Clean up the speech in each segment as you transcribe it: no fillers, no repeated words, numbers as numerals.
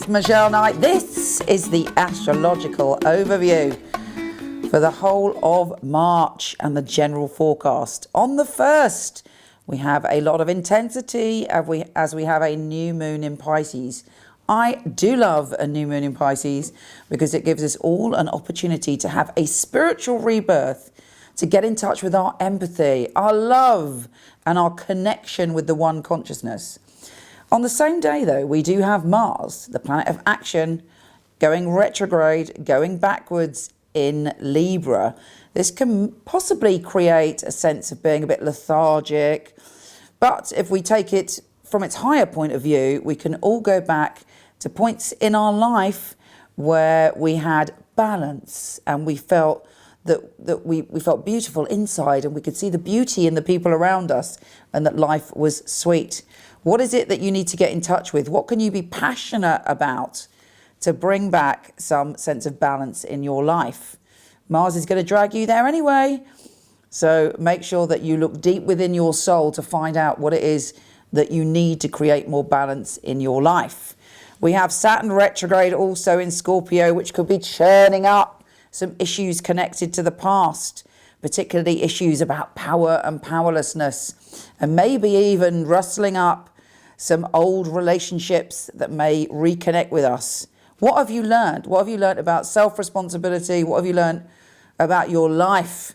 it's Michele Knight. This is the Astrological overview for the whole of March and the general forecast. On the 1st, we have a lot of intensity as we have a new moon in Pisces. I do love a new moon in Pisces because it gives us all an opportunity to have a spiritual rebirth, to get in touch with our empathy, our love, and our connection with the one consciousness. On the same day, though, we do have Mars, the planet of action, going retrograde, going backwards in Libra. This can possibly create a sense of being a bit lethargic. But if we take it from its higher point of view, we can all go back to points in our life where we had balance and we felt that we felt beautiful inside, and we could see the beauty in the people around us, and that life was sweet. What is it that you need to get in touch with? What can you be passionate about to bring back some sense of balance in your life? Mars is going to drag you there anyway. So make sure that you look deep within your soul to find out what it is that you need to create more balance in your life. We have Saturn retrograde also in Scorpio, which could be churning up some issues connected to the past, particularly issues about power and powerlessness, and maybe even rustling up some old relationships that may reconnect with us. What have you learned? What have you learned about self-responsibility? What have you learned about your life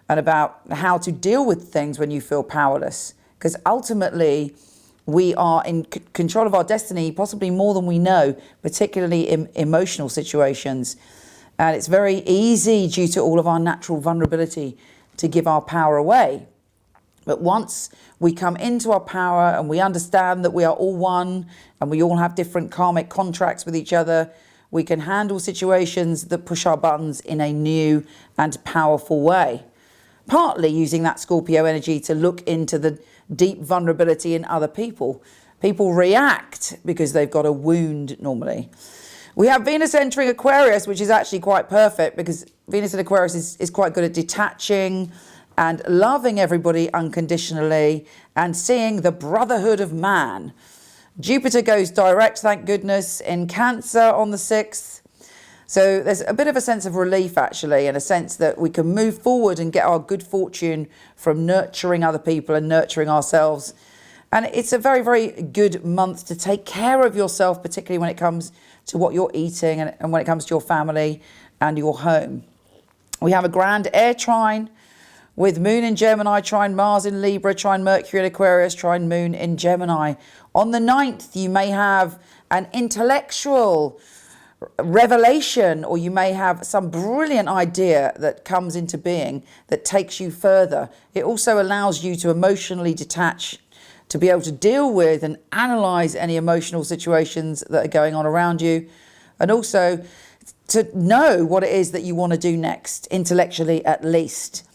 and about how to deal with things when you feel powerless? Because ultimately, we are in control of our destiny, possibly more than we know, particularly in emotional situations. And it's very easy, due to all of our natural vulnerability, to give our power away. But once we come into our power and we understand that we are all one and we all have different karmic contracts with each other, we can handle situations that push our buttons in a new and powerful way. Partly using that Scorpio energy to look into the deep vulnerability in other people. People react because they've got a wound normally. We have Venus entering Aquarius, which is actually quite perfect because Venus in Aquarius is quite good at detaching and loving everybody unconditionally and seeing the brotherhood of man. Jupiter goes direct, thank goodness, in Cancer on the 6th. So there's a bit of a sense of relief, actually, and a sense that we can move forward and get our good fortune from nurturing other people and nurturing ourselves. And it's a very, very good month to take care of yourself, particularly when it comes to what you're eating and when it comes to your family and your home. We have a grand air trine with Moon in Gemini, trine Mars in Libra, trine Mercury in Aquarius, trine Moon in Gemini. On the 9th, you may have an intellectual revelation, or you may have some brilliant idea that comes into being that takes you further. It also allows you to emotionally detach, to be able to deal with and analyze any emotional situations that are going on around you, and also to know what it is that you want to do next, intellectually at least.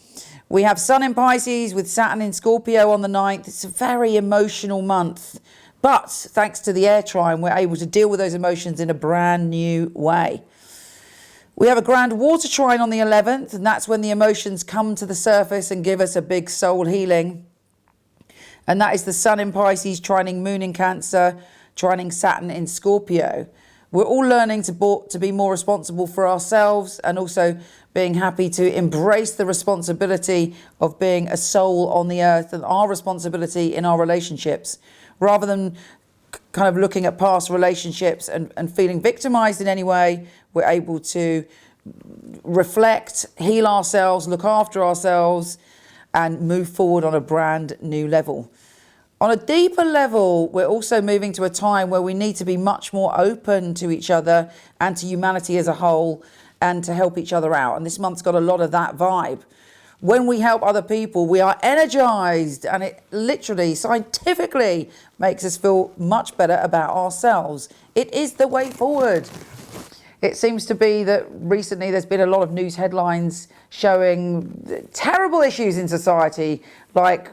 We have Sun in Pisces with Saturn in Scorpio on the 9th. It's a very emotional month, but thanks to the air trine, we're able to deal with those emotions in a brand new way. We have a grand water trine on the 11th, and that's when the emotions come to the surface and give us a big soul healing. And that is the Sun in Pisces, trining Moon in Cancer, trining Saturn in Scorpio. We're all learning to be more responsible for ourselves, and also being happy to embrace the responsibility of being a soul on the earth and our responsibility in our relationships. Rather than kind of looking at past relationships and feeling victimized in any way, we're able to reflect, heal ourselves, look after ourselves, and move forward on a brand new level. On a deeper level, we're also moving to a time where we need to be much more open to each other and to humanity as a whole, and to help each other out. And this month's got a lot of that vibe. When we help other people, we are energized, and it literally, scientifically, makes us feel much better about ourselves. It is the way forward. It seems to be that recently there's been a lot of news headlines showing terrible issues in society, like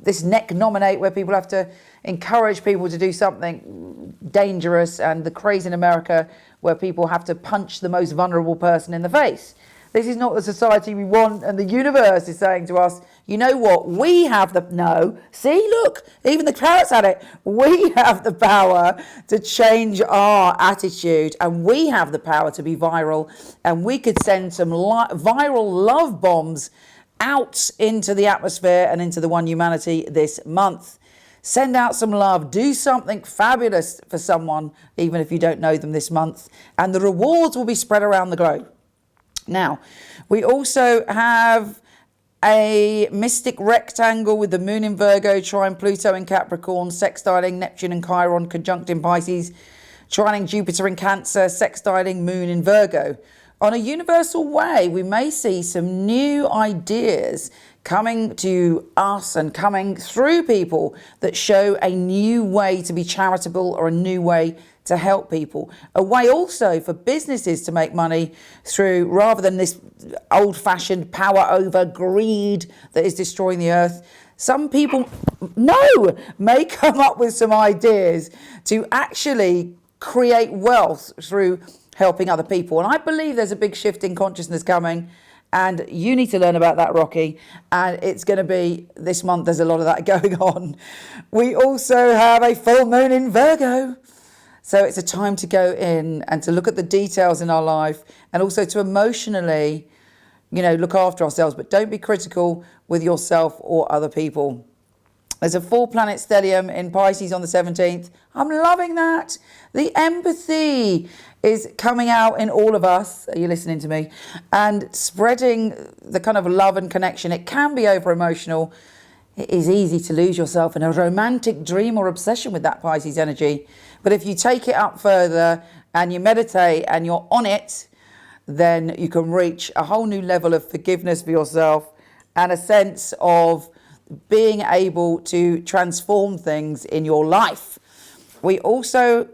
this neck nominate, where people have to encourage people to do something dangerous, and the craze in America where people have to punch the most vulnerable person in the face. This is not the society we want. And the universe is saying to us, you know what? We have the, no, see, look, even the parrots had it. We have the power to change our attitude, and we have the power to be viral, and we could send some viral love bombs out into the atmosphere and into the one humanity this month. Send out some love. Do something fabulous for someone, even if you don't know them this month, and the rewards will be spread around the globe. Now, we also have a mystic rectangle with the moon in Virgo, trine Pluto in Capricorn, sextiling Neptune and Chiron, conjunct in Pisces, trining Jupiter in Cancer, sextiling moon in Virgo. On a universal way, we may see some new ideas coming to us and coming through people that show a new way to be charitable or a new way to help people. A way also for businesses to make money through, rather than this old-fashioned power over greed that is destroying the earth. Some people may come up with some ideas to actually create wealth through helping other people. And I believe there's a big shift in consciousness coming, and you need to learn about that, Rocky. And it's going to be this month. There's a lot of that going on. We also have a full moon in Virgo. So it's a time to go in and to look at the details in our life, and also to emotionally, look after ourselves, but don't be critical with yourself or other people. There's a full planet stellium in Pisces on the 17th. I'm loving that. The empathy is coming out in all of us. Are you listening to me? And spreading the kind of love and connection. It can be over emotional. It is easy to lose yourself in a romantic dream or obsession with that Pisces energy. But if you take it up further and you meditate and you're on it, then you can reach a whole new level of forgiveness for yourself and a sense of being able to transform things in your life. We also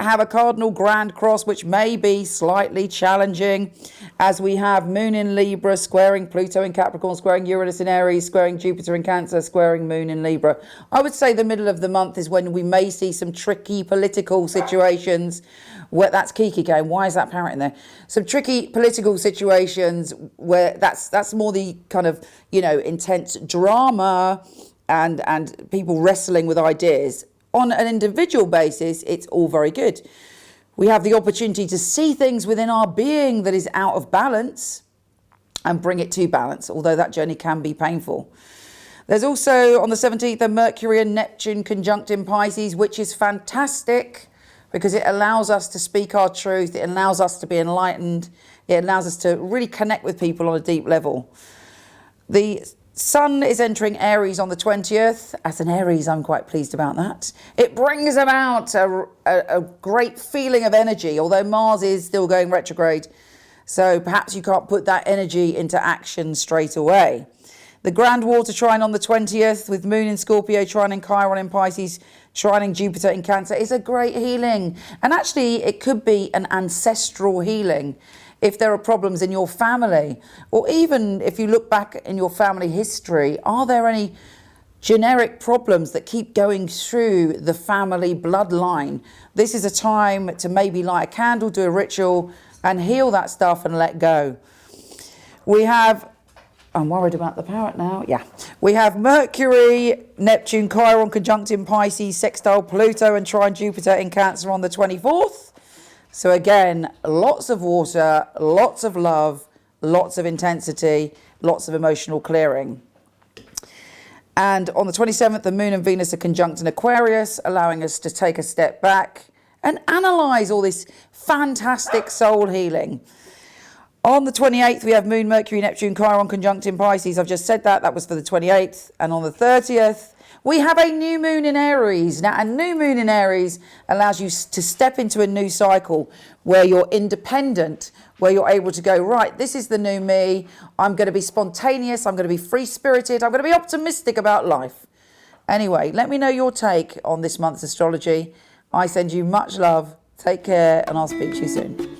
have a cardinal grand cross, which may be slightly challenging, as we have moon in Libra squaring Pluto in Capricorn, squaring Uranus in Aries, squaring Jupiter in Cancer, squaring moon in Libra. I would say the middle of the month is when we may see some tricky political situations. Where that's Kiki going, why is that parrot in there? Some tricky political situations where that's more the kind of, intense drama and people wrestling with ideas. On an individual basis, it's all very good. We have the opportunity to see things within our being that is out of balance and bring it to balance, although that journey can be painful. There's also, on the 17th, a Mercury and Neptune conjunct in Pisces, which is fantastic because it allows us to speak our truth. It allows us to be enlightened. It allows us to really connect with people on a deep level. The Sun is entering Aries on the 20th. As an Aries, I'm quite pleased about that. It brings about a great feeling of energy, although Mars is still going retrograde. So perhaps you can't put that energy into action straight away. The Grand Water Trine on the 20th with Moon in Scorpio, trining Chiron in Pisces, trining Jupiter in Cancer is a great healing. And actually, it could be an ancestral healing. If there are problems in your family, or even if you look back in your family history, are there any generic problems that keep going through the family bloodline? This is a time to maybe light a candle, do a ritual, and heal that stuff and let go. We have, I'm worried about the parrot now. Yeah. We have Mercury, Neptune, Chiron conjunct in Pisces, sextile Pluto and trine Jupiter in Cancer on the 24th. So again, lots of water, lots of love, lots of intensity, lots of emotional clearing. And on the 27th, the Moon and Venus are conjunct in Aquarius, allowing us to take a step back and analyse all this fantastic soul healing. On the 28th, we have Moon, Mercury, Neptune, Chiron conjunct in Pisces. I've just said that. That was for the 28th. And on the 30th, we have a new moon in Aries. Now, a new moon in Aries allows you to step into a new cycle where you're independent, where you're able to go, right, this is the new me. I'm going to be spontaneous. I'm going to be free-spirited. I'm going to be optimistic about life. Anyway, let me know your take on this month's astrology. I send you much love. Take care, and I'll speak to you soon.